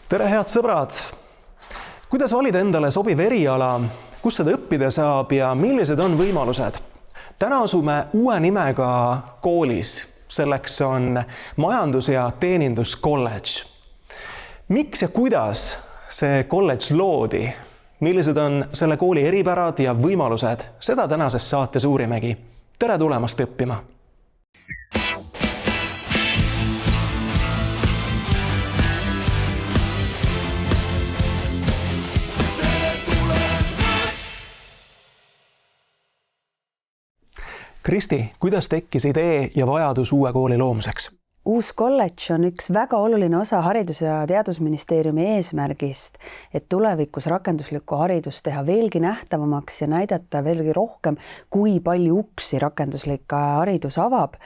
Tere, head sõbrad! Kuidas valida endale sobiv eriala, kus seda õppida saab ja millised on võimalused? Täna asume uue nimega koolis. Selleks on majandus- ja teeninduskolledž. Miks ja kuidas see kolledž loodi? Millised on selle kooli eripärad ja võimalused? Seda tänases saates uurimegi. Tere tulemast õppima! Kristi, kuidas tekkis idee ja vajadus uue kooli loomiseks? Uus kolledž on üks väga oluline osa Haridus- ja Teadusministeeriumi eesmärgist, et tulevikus rakenduslikku haridust teha veelgi nähtavamaks ja näidata veelgi rohkem, kui palju uksi rakenduslik haridus avab.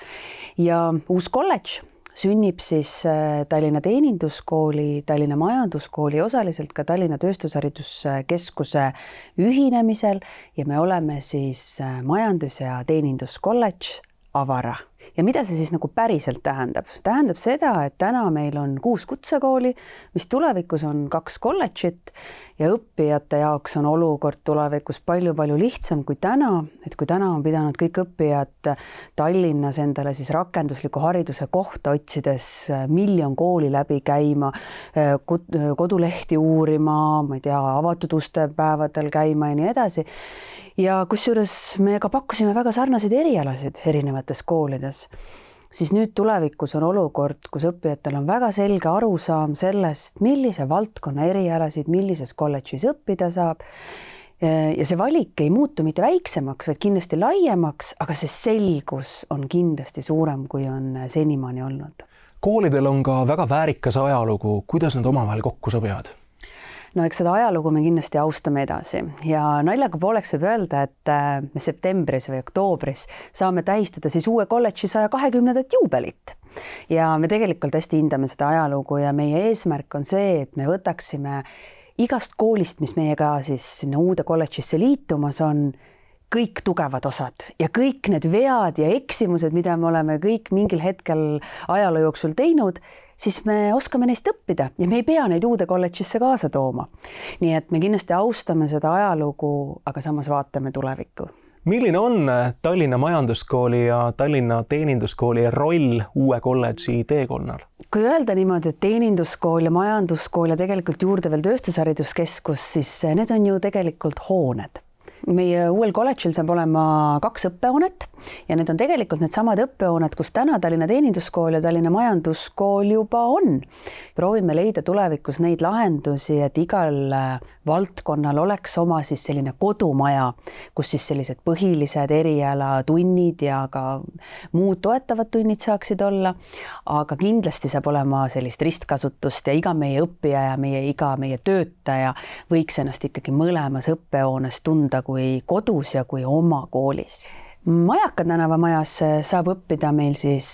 Ja uus kolledž sünnib siis Tallinna Teeninduskooli, Tallinna Majanduskooli, osaliselt ka Tallinna Tööstushariduskeskuse ühinemisel ja me oleme siis majandus- ja teeninduskolledž Avara. Ja mida see siis nagu päriselt tähendab? Tähendab seda, et täna meil on 6 kutsekooli, mis tulevikus on 2 kolledžit ja õppijate jaoks on olukord tulevikus palju lihtsam kui täna, et kui täna on pidanud kõik õppijad Tallinnas endale siis rakendusliku hariduse kohta otsides miljon kooli läbi käima, kodulehti uurima, ma ei tea, avatud uste päevadel käima ja nii edasi. Ja kusjuures me ka pakkusime väga sarnaseid erialasid erinevates koolides, siis nüüd tulevikus on olukord, kus õppijatel on väga selge arusaam sellest, millise valdkonna erialasid, millises kolledžis õppida saab. Ja see valik ei muutu mitte väiksemaks, vaid kindlasti laiemaks, aga see selgus on kindlasti suurem, kui on senimaani olnud. Koolidel on ka väga väärikas ajalugu, kuidas nad omavahel kokku sobivad? No eks seda ajalugu me kindlasti austame edasi ja naljaga pooleks võib öelda, et me septembris või oktoobris saame tähistada siis uue kolledži 120. juubelit. Ja me tegelikult hästi hindame seda ajalugu ja meie eesmärk on see, et me võtaksime igast koolist, mis meiega siis sinna uude kolledžisse liitumas on, kõik tugevad osad ja kõik need vead ja eksimused, mida me oleme kõik mingil hetkel ajaloo jooksul teinud, siis me oskame neist õppida ja me ei pea neid uude kolledžisse kaasa tooma. Nii et me kindlasti austame seda ajalugu, aga samas vaatame tulevikku. Milline on Tallinna Majanduskooli ja Tallinna Teeninduskooli roll uue kolledži teekonnal? Kui öelda niimoodi, et teeninduskool ja majanduskool ja tegelikult juurde veel Tööstushariduskeskus, siis need on ju tegelikult hooned. Meie uuel kolledžil saab olema 2 õppehoonet ja need on tegelikult need samad õppehoonet, kus täna Tallinna Teeninduskool ja Tallinna Majanduskool juba on. Proovime leida tulevikus neid lahendusi, et igal valdkonnal oleks oma siis selline kodumaja, kus siis sellised põhilised erialatunnid ja ka muud toetavad tunnid saaksid olla, aga kindlasti saab olema sellist ristkasutust ja iga meie õppija ja iga meie töötaja võiks ennast ikkagi mõlemas õppehoones tunda kui kodus ja kui oma koolis. Majaka tänavamajas saab õppida meil siis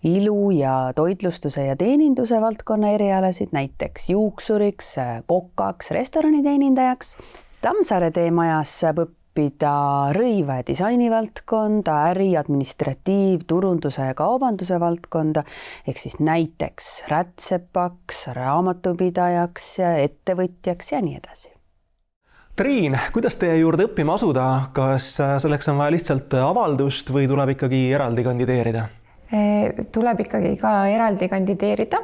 ilu ja toitlustuse ja teeninduse valdkonna erialasid, näiteks juuksuriks, kokaks, restoraniteenindajaks. Tammsaare teemajas saab õppida rõiva ja disainivaldkonda, äri, administratiiv, turunduse ja kaubanduse valdkonda, ehk siis näiteks rätsepaks, raamatupidajaks, ettevõtjaks ja nii edasi. Triin, kuidas teie juurde õppima asuda? Kas selleks on vaja lihtsalt avaldust või tuleb ikkagi eraldi kandideerida? Tuleb ikkagi ka eraldi kandideerida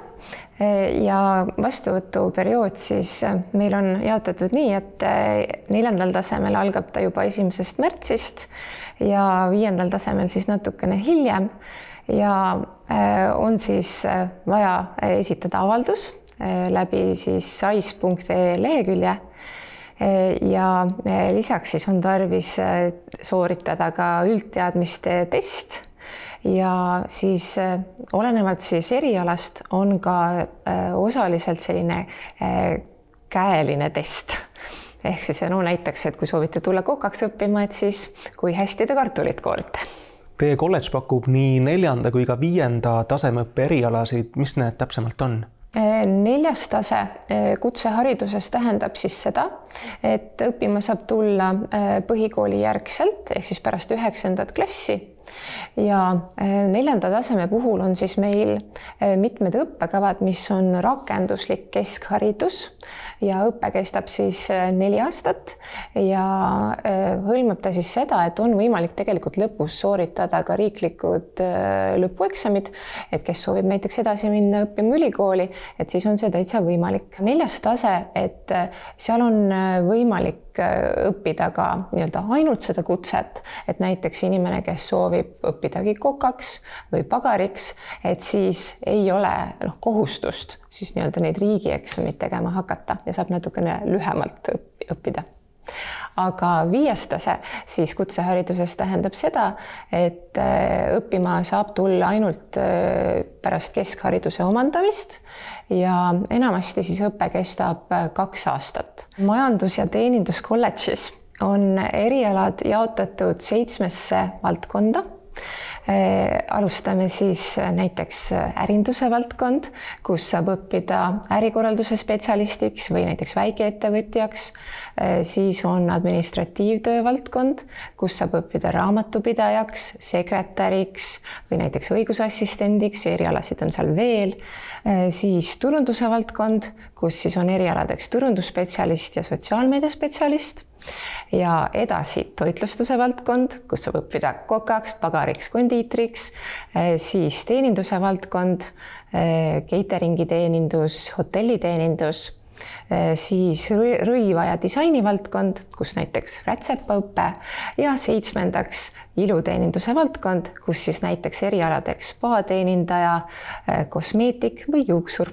ja vastuvõtuperiood siis meil on jaotatud nii, et 4. tasemel algab ta juba 1. märtsist ja 5. tasemel siis natukene hiljem ja on siis vaja esitada avaldus läbi siis sais.ee lehekülje. Ja lisaks siis on tarvis sooritada ka üldteadmiste test ja siis olenevalt siis erialast on ka osaliselt selline käeline test. Ehk siis näiteks, et kui soovite tulla kokaks õppima, et siis kui hästi te kartulit koorite. Teie kolledž pakub nii 4. kui ka 5. tasemeõppe erialasid, mis need täpsemalt on? 4. tase kutsehariduses tähendab siis seda, et õppima saab tulla põhikooli järgselt ehk siis pärast 9. klassi ja 4. taseme puhul on siis meil mitmed õppekavad, mis on rakenduslik keskharidus ja õpe kestab siis 4 aastat ja hõlmab ta siis seda, et on võimalik tegelikult lõpus sooritada ka riiklikud lõpueksamid, et kes soovib näiteks edasi minna õppima ülikooli, et siis on see täitsa võimalik. 4. tase, et seal on võimalik õppida ka nii-öelda ainult seda kutset, et näiteks inimene, kes soovib õppidagi kokaks või pagariks, et siis ei ole kohustust siis nii-öelda neid riigieksamid tegema hakata ja saab natukene lühemalt õppida. Aga 5. tase siis kutsehariduses tähendab seda, et õppima saab tulla ainult pärast keskhariduse omandamist ja enamasti siis õpe kestab 2 aastat. Majandus- ja teeninduskolledžis on erialad jaotatud 7 valdkonda. Alustame siis näiteks ärinduse valdkond, kus saab õppida ärikorralduse spetsialistiks või näiteks väikeettevõtjaks. Siis on administratiivtöö valdkond, kus saab õppida raamatupidajaks, sekretäriks või näiteks õigusassistendiks, erialasid on seal veel. Siis turunduse valdkond, kus siis on erialadeks turundusspetsialist ja sotsiaalmeediaspetsialist. Ja edasi toitlustuse valdkond, kus saab õppida kokaks, pagariks, kondiitriks, siis teeninduse valdkond, cateringi teenindus, hotelliteenindus, siis rõiva ja disaini valdkond, kus näiteks rätsepaõpe ja 7. iluteeninduse valdkond, kus siis näiteks erialadeks spaateenindaja, kosmeetik või juuksur.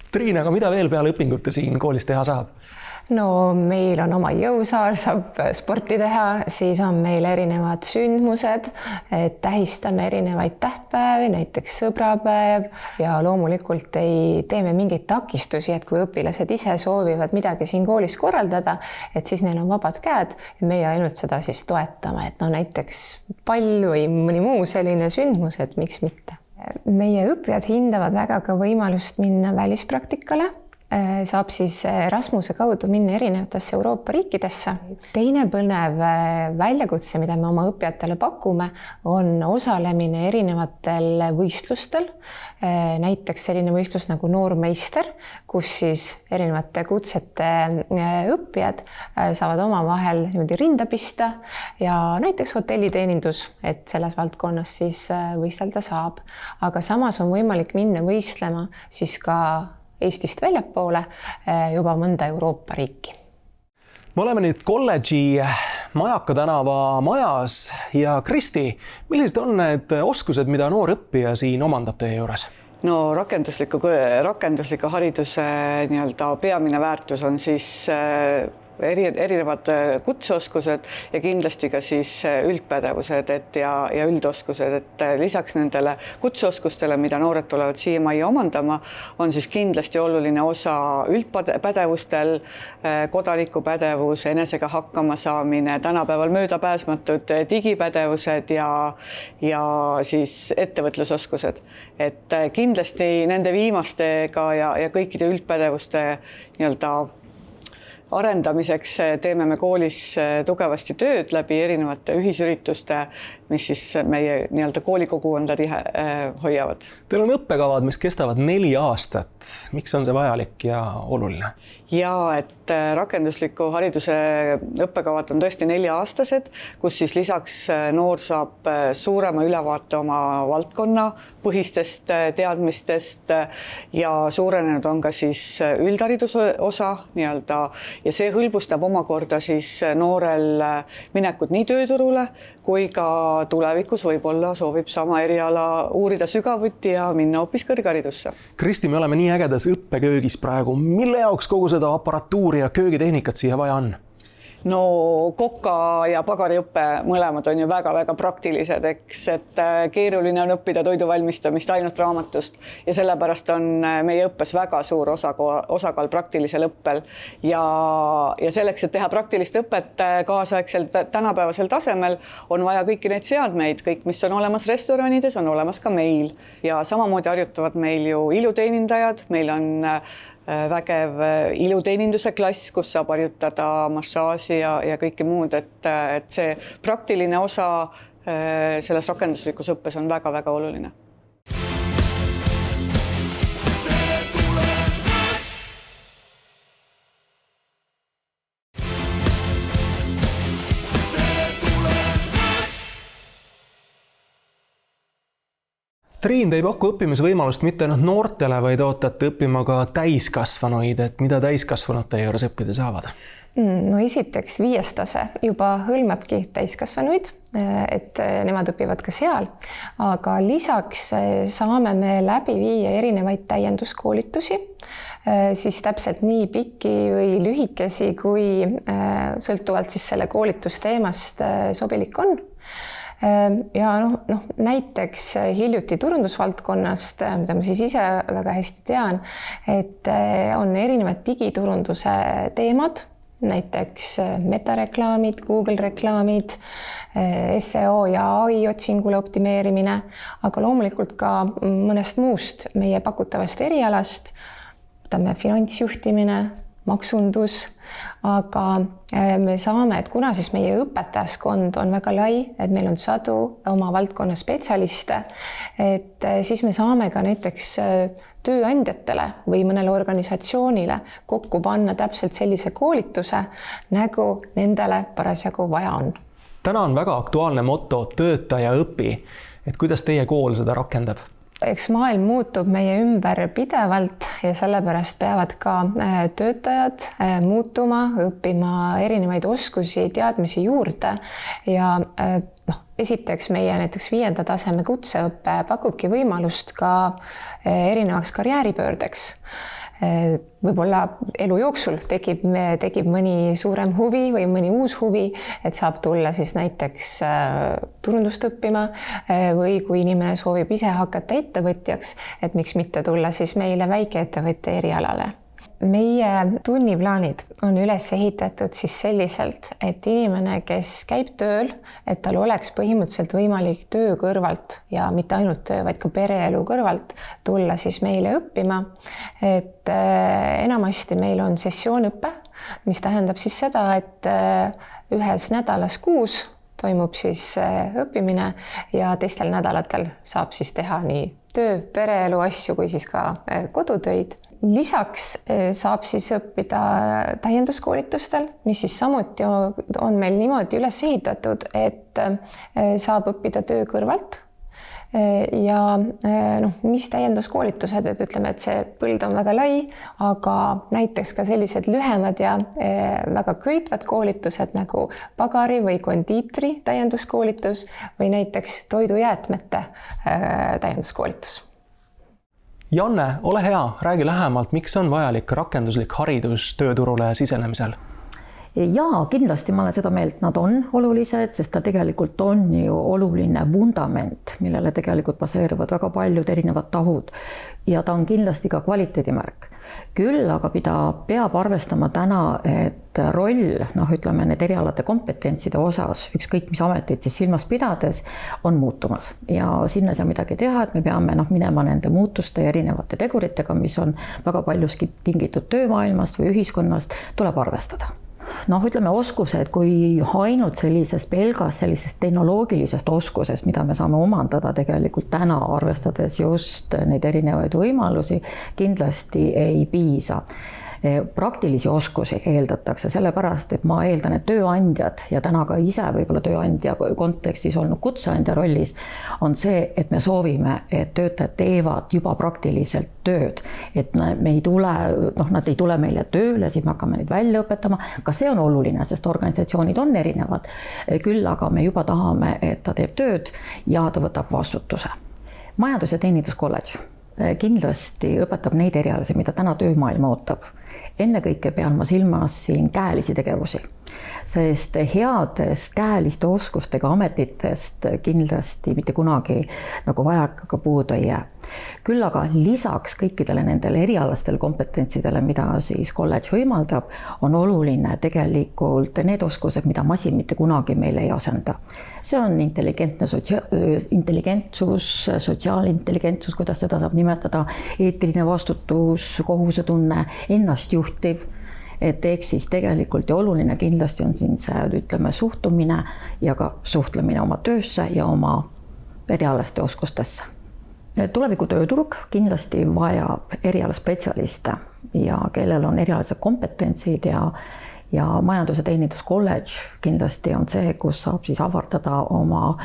Triin, aga mida veel peale õpingute siin koolis teha saab? No meil on oma jõusaal, saab sporti teha, siis on meil erinevad sündmused, et tähistame erinevaid tähtpäevi, näiteks sõbrapäev ja loomulikult ei teeme mingeid takistusi, et kui õpilased ise soovivad midagi siin koolis korraldada, et siis neil on vabad käed ja meie ainult seda siis toetame, et näiteks pall või mõni muu selline sündmus, et miks mitte. Meie õppijad hindavad väga ka võimalust minna välispraktikale. Saab siis Erasmuse kaudu minna erinevatesse Euroopa riikidesse. Teine põnev väljakutse, mida me oma õppijatele pakume, on osalemine erinevatel võistlustel. Näiteks selline võistlus nagu Noormeister, kus siis erinevate kutsete õppijad saavad omavahel niimoodi rinda pista ja näiteks hotelliteenindus, et selles valdkonnas siis võistelda saab. Aga samas on võimalik minna võistlema siis ka Eestist väljapoole juba mõnda Euroopa riiki. Me oleme nüüd kolledži Majaka tänava majas ja Kristi, millised on need oskused, mida noor õppija siin omandab teie juures? No rakendusliku hariduse nii-öelda peamine väärtus on siis erinevad kutseoskused ja kindlasti ka siis üldpädevused ja üldoskused, et lisaks nendele kutseoskustele, mida noored tulevad siia majja omandama, on siis kindlasti oluline osa üldpädevustel, kodanikupädevus, enesega hakkama saamine, tänapäeval möödapääsmatud digipädevused ja siis ettevõtlusoskused. Et kindlasti nende viimastega ja kõikide üldpädevuste nii-öelda arendamiseks teeme me koolis tugevasti tööd läbi erinevate ühisürituste, mis siis meie nii-öelda koolikogukonda hoiavad. Teil on õppekavad, mis kestavad 4 aastat. Miks on see vajalik ja oluline? Ja et rakendusliku hariduse õppekavad on tõesti 4-aastased, kus siis lisaks noor saab suurema ülevaate oma valdkonna põhistest teadmistest ja suurenenud on ka siis üldhariduse osa nii-öelda ja see hõlbustab omakorda siis noorel minekut nii tööturule kui ka tulevikus võib-olla soovib sama eriala uurida sügavuti ja minna hoopis kõrgharidusse. Kristi, me oleme nii ägedas õppeköögis praegu. Mille jaoks kogu seda aparatuuri ja köögitehnikat siia vaja on? No koka ja pagariõppe mõlemad on ju väga-väga praktilised, eks, et keeruline on õppida toidu valmistamist ainult raamatust ja sellepärast on meie õppes väga suur osakaal praktilisel õppel ja selleks, et teha praktilist õpet kaasaegsel tänapäevasel tasemel, on vaja kõiki neid seadmeid, kõik, mis on olemas restoranides, on olemas ka meil ja samamoodi harjutavad meil ju iluteenindajad, meil on vägev iluteeninduse klass, kus saab harjutada massaaži ja kõike muud, et see praktiline osa selles rakenduslikus õppes on väga-väga oluline. Triin, te ei paku õppimisvõimalust mitte ainult noortele, vaid ootate õppima ka täiskasvanuid, et mida täiskasvanud teie juures õppida saavad? No esiteks 5. tase juba hõlmabki täiskasvanuid, et nemad õpivad ka seal, aga lisaks saame me läbi viia erinevaid täienduskoolitusi, siis täpselt nii pikki või lühikesi, kui sõltuvalt siis selle koolitusteemast sobilik on. Ja näiteks hiljuti turundusvaldkonnast, mida ma siis ise väga hästi tean, et on erinevad digiturunduse teemad, näiteks metareklaamid, Google reklaamid, SEO ja AI otsingule optimeerimine, aga loomulikult ka mõnest muust meie pakutavast erialast, võtame finantsjuhtimine, maksundus, aga me saame, et kuna siis meie õpetajaskond on väga lai, et meil on sadu oma valdkonna spetsialiste, et siis me saame ka näiteks tööandjatele või mõnele organisatsioonile kokku panna täpselt sellise koolituse, nagu nendele parasjagu vaja on. Täna on väga aktuaalne moto tööta ja õpi, et kuidas teie kool seda rakendab? Eks maailm muutub meie ümber pidevalt ja sellepärast peavad ka töötajad muutuma, õppima erinevaid oskusi, teadmisi juurde ja esiteks meie näiteks 5. taseme kutseõppe pakubki võimalust ka erinevaks karjääripöördeks. Võib-olla elu jooksul tekib mõni suurem huvi või mõni uus huvi, et saab tulla siis näiteks turundust õppima või kui inimene soovib ise hakata ettevõtjaks, et miks mitte tulla siis meile väikeettevõtja erialale. Meie tunniplaanid on üles ehitatud siis selliselt, et inimene, kes käib tööl, et tal oleks põhimõtteliselt võimalik töö kõrvalt ja mitte ainult töö, vaid ka pereelu kõrvalt tulla siis meile õppima. Et enamasti meil on sessioonõpe, mis tähendab siis seda, et ühes nädalas kuus toimub siis õppimine ja teistel nädalatel saab siis teha nii töö, pereelu asju kui siis ka kodutöid. Lisaks saab siis õppida täienduskoolitustel, mis siis samuti on meil niimoodi üles ehitatud, et saab õppida töö kõrvalt. Ja mis täienduskoolitused, et ütleme, et see põld on väga lai, aga näiteks ka sellised lühemad ja väga köitvad koolitused nagu pagari või kondiitri täienduskoolitus või näiteks toidujäätmete täienduskoolitus. Janne, ole hea, räägi lähemalt, miks on vajalik rakenduslik haridus tööturule sisenemisel? Jaa, kindlasti ma olen seda meelt, nad on olulised, sest ta tegelikult on ju oluline vundament, millele tegelikult baseeruvad väga paljud erinevad tahud ja ta on kindlasti ka kvaliteedimärk. Küll aga peab arvestama täna, et roll, ütleme need erialade kompetentside osas, ükskõik mis ameteid siis silmas pidades, on muutumas. Ja sinna ei saa midagi teha, et me peame minema nende muutuste ja erinevate teguritega, mis on väga paljuski tingitud töömaailmast või ühiskonnast, tuleb arvestada. Ütleme oskused, kui ainult pelgas sellisest tehnoloogilisest oskusest, mida me saame omandada tegelikult täna, arvestades just neid erinevaid võimalusi, kindlasti ei piisa. Praktilisi oskusi eeldatakse sellepärast, et ma eeldan, et tööandjad ja täna ka ise võib-olla tööandja kontekstis olnud kutseandja rollis on see, et me soovime, et töötajad teevad juba praktiliselt tööd, et me ei tule, nad ei tule meile tööle, siis me hakkame neid välja õpetama. Ka see on oluline, sest organisatsioonid on erinevad, küll aga me juba tahame, et ta teeb tööd ja ta võtab vastutuse. Majandus- ja teeninduskolledž kindlasti õpetab neid erialasi, mida täna töömaailm ootab. Ennekõike pean ma silmas siin käelisi tegevusi, sest headest käeliste oskustega ametitest kindlasti mitte kunagi vajaka puudu ei jää. Küll aga lisaks kõikidele nendele erialastele kompetentsidele, mida siis kolledž võimaldab, on oluline tegelikult need oskused, mida masin mitte kunagi meile ei asenda. See on intelligentsus, sotsiaalintelligentsus, kuidas seda saab nimetada, eetiline vastutus, kohusetunne, ennastjuhtiv, et ehk siis tegelikult ja oluline kindlasti on siin see, ütleme, suhtumine ja ka suhtlemine oma töösse ja oma erialaste oskustesse. Tuleviku tööturg kindlasti vajab erialaspetsialiste ja kellel on erialased kompetentsid ja majandus- ja teeninduskolledž kindlasti on see, kus saab siis avardada oma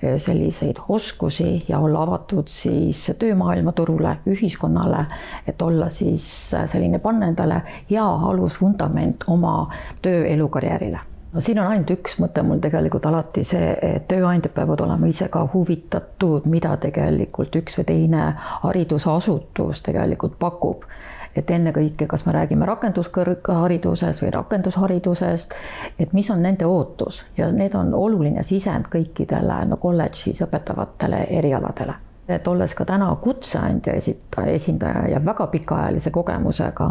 selliseid oskusi ja olla avatud siis töömaailma turule, ühiskonnale, et olla siis selline panna endale hea alusvundament oma tööelukarjäärile. No siin on ainult üks mõte mul tegelikult alati see, et tööandjad peavad olema ise ka huvitatud, mida tegelikult üks või teine haridusasutus tegelikult pakub. Et ennekõike, kas me räägime rakenduskõrgharidusest või rakendusharidusest, et mis on nende ootus ja need on oluline sisend kõikidele kolledžis õpetavatele erialadele. Et olles ka täna kutseandja esindaja ja väga pikaajalise kogemusega,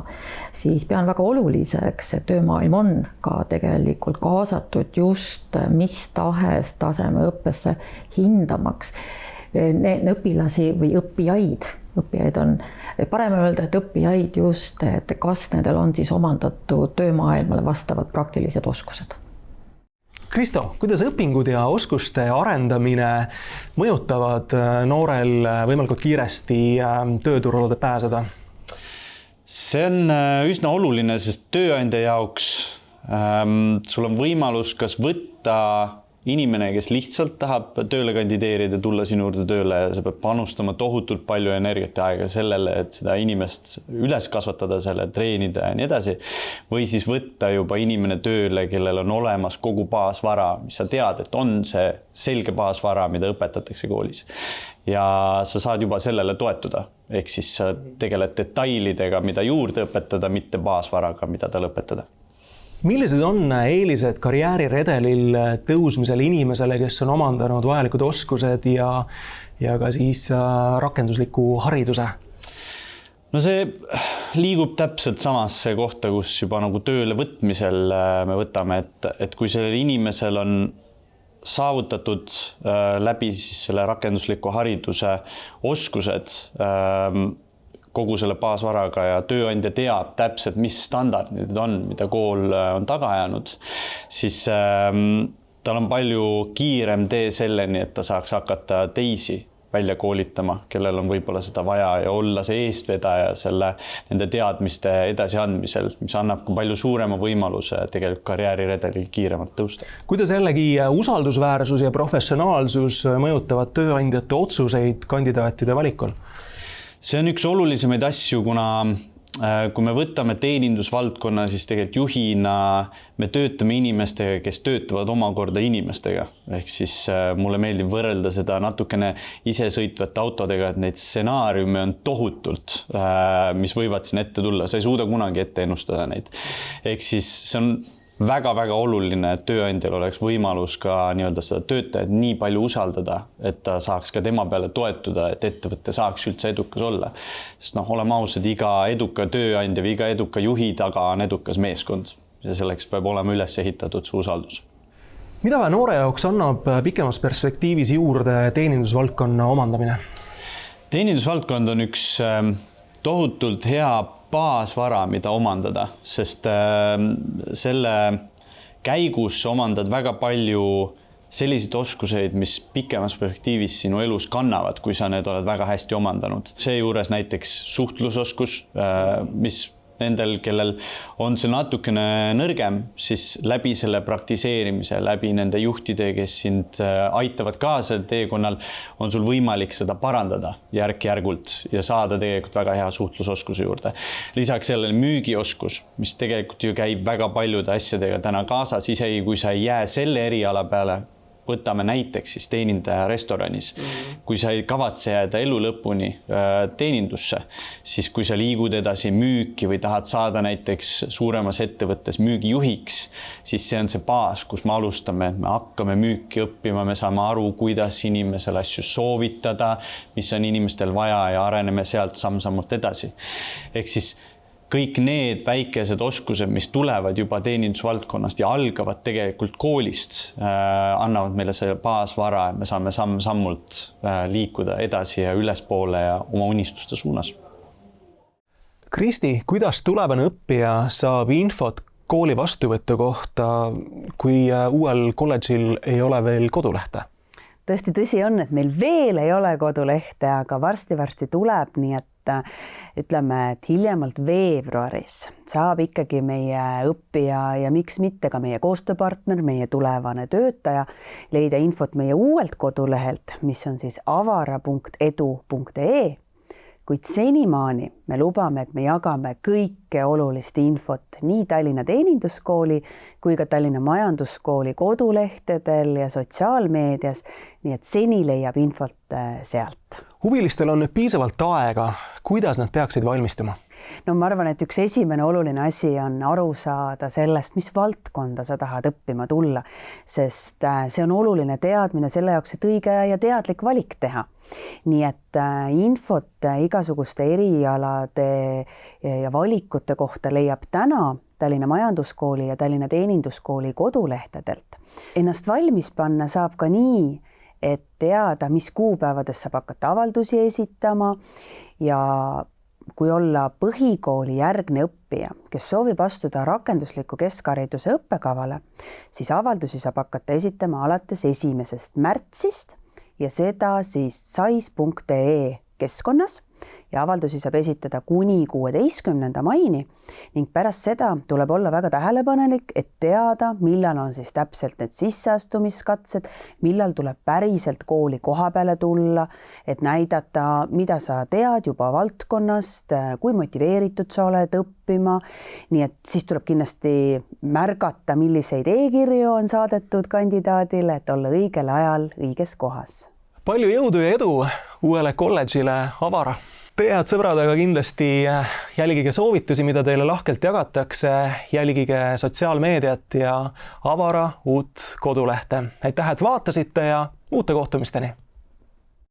siis pean väga oluliseks, et töömaailm on ka tegelikult kaasatud just mis tahes tasemeõppesse hindamaks õpilasi või õppijaid on parem öelda, et õppijaid just, et kas nendel on siis omandatud töömaailmale vastavad praktilised oskused. Kristo, kuidas õpingud ja oskuste arendamine mõjutavad noorel võimalikult kiiresti tööturule pääseda? See on üsna oluline, sest tööandja jaoks sul on võimalus kas võtta inimene, kes lihtsalt tahab tööle kandideerida, tulla sinu juurde tööle ja sa pead panustama tohutult palju energiat ja aega sellele, et seda inimest üles kasvatada, selle treenida ja nii edasi. Või siis võtta juba inimene tööle, kellel on olemas kogu baasvara, mis sa tead, et on see selge baasvara, mida õpetatakse koolis. Ja sa saad juba sellele toetuda. Ehk siis sa tegeled detailidega, mida juurde õpetada, mitte baasvaraga, mida tal õpetada. Millised on eelised karjääriredelil tõusmisel inimesele, kes on omandanud vajalikud oskused ja ka siis rakendusliku hariduse? No see liigub täpselt samasse kohta, kus juba nagu tööle võtmisel me võtame, et kui sellel inimesel on saavutatud läbi siis selle rakendusliku hariduse oskused kogu selle baasvaraga ja tööandja teab täpselt, mis standardid on, mida kool on taga ajanud, siis tal on palju kiirem tee selleni, et ta saaks hakata teisi välja koolitama, kellel on võib-olla seda vaja ja olla see eestvedaja nende teadmiste edasiandmisel, mis annab ka palju suurema võimaluse tegelikult karjääriredelil kiiremalt tõusta. Kuidas jällegi usaldusväärsus ja professionaalsus mõjutavad tööandjate otsuseid kandidaatide valikul? See on üks olulisemaid asju, kuna kui me võtame teenindusvaldkonna, siis tegelikult juhina me töötame inimestega, kes töötavad omakorda inimestega. Ehk siis mulle meeldib võrrelda seda natukene isesõitvate autodega, et neid stsenaariume on tohutult, mis võivad siin ette tulla. Sa ei suuda kunagi ette ennustada neid. Ehk siis see on väga-väga oluline, et tööandjal oleks võimalus ka nii-öelda seda töötajat nii palju usaldada, et ta saaks ka tema peale toetuda, et ettevõtte saaks üldse edukas olla. Sest oleme ausad, iga eduka tööandja või iga eduka juhi taga on edukas meeskond ja selleks peab olema üles ehitatud see usaldus. Mida noore jaoks annab pikemas perspektiivis juurde teenindusvaldkonna omandamine? Teenindusvaldkond on üks tohutult hea baasvara, mida omandada, sest selle käigus omandad väga palju selliseid oskuseid, mis pikemas perspektiivis sinu elus kannavad, kui sa need oled väga hästi omandanud. Seejuures näiteks suhtlusoskus, mis nendel, kellel on see natukene nõrgem, siis läbi selle praktiseerimise, läbi nende juhtide, kes sind aitavad kaasa teekonnal, on sul võimalik seda parandada järk-järgult ja saada tegelikult väga hea suhtlusoskuse juurde. Lisaks sellele müügioskus, mis tegelikult ju käib väga paljude asjadega täna kaasas, isegi kui sa ei jää selle eriala peale, võtame näiteks siis teenindaja restoranis. Kui sa ei kavatse jääda elu lõpuni teenindusse, siis kui sa liigud edasi müüki või tahad saada näiteks suuremas ettevõttes müügijuhiks, siis see on see baas, kus me alustame, me hakkame müüki õppima, me saame aru, kuidas inimesele asju soovitada, mis on inimestel vaja ja areneme sealt samm-sammult edasi. Ehk siis kõik need väikesed oskused, mis tulevad juba teenindusvaldkonnast ja algavad tegelikult koolist, annavad meile selle baasvara, et me saame samm-sammult liikuda edasi ja ülespoole ja oma unistuste suunas. Kristi, kuidas tulevane õppija saab infot kooli vastuvõtu kohta, kui uuel kolledžil ei ole veel kodulehte? Tõesti tõsi on, et meil veel ei ole kodulehte, aga varsti tuleb, nii et ütleme, et hiljemalt veebruaris saab ikkagi meie õppija ja miks mitte ka meie koostööpartner, meie tulevane töötaja leida infot meie uuelt kodulehelt, mis on siis avara.edu.ee. Kuid senimaani me lubame, et me jagame kõike olulist infot nii Tallinna Teeninduskooli kui ka Tallinna Majanduskooli kodulehtedel ja sotsiaalmeedias, nii et seni leiab infot sealt. Huvilistel on nüüd piisavalt aega, kuidas nad peaksid valmistuma? No ma arvan, et üks esimene oluline asi on aru saada sellest, mis valdkonda sa tahad õppima tulla, sest see on oluline teadmine selle jaoks, et õige ja teadlik valik teha. Nii et infot igasuguste erialade ja valikute kohta leiab täna Tallinna Majanduskooli ja Tallinna Teeninduskooli kodulehtedelt. Ennast valmis panna saab ka nii, et teada, mis kuupäevades saab hakata avaldusi esitama ja kui olla põhikooli järgne õppija, kes soovib astuda rakendusliku keskhariduse õppekavale, siis avaldusi saab hakata esitama alates 1. märtsist ja seda siis sais.ee keskkonnas ja avaldusi saab esitada kuni 16. maini ning pärast seda tuleb olla väga tähelepanelik, et teada, millal on siis täpselt need sisseastumiskatsed, millal tuleb päriselt kooli koha peale tulla, et näidata, mida sa tead juba valdkonnast, kui motiveeritud sa oled õppima. Nii et siis tuleb kindlasti märgata, milliseid e-kirju on saadetud kandidaadile, et olla õigel ajal õiges kohas. Palju jõudu ja edu uuele kolledžile Avara! Teie head sõbrad, aga kindlasti jälgige soovitusi, mida teile lahkelt jagatakse, jälgige sotsiaalmeediat ja Avara uut kodulehte. Aitäh, et vaatasite ja uute kohtumisteni!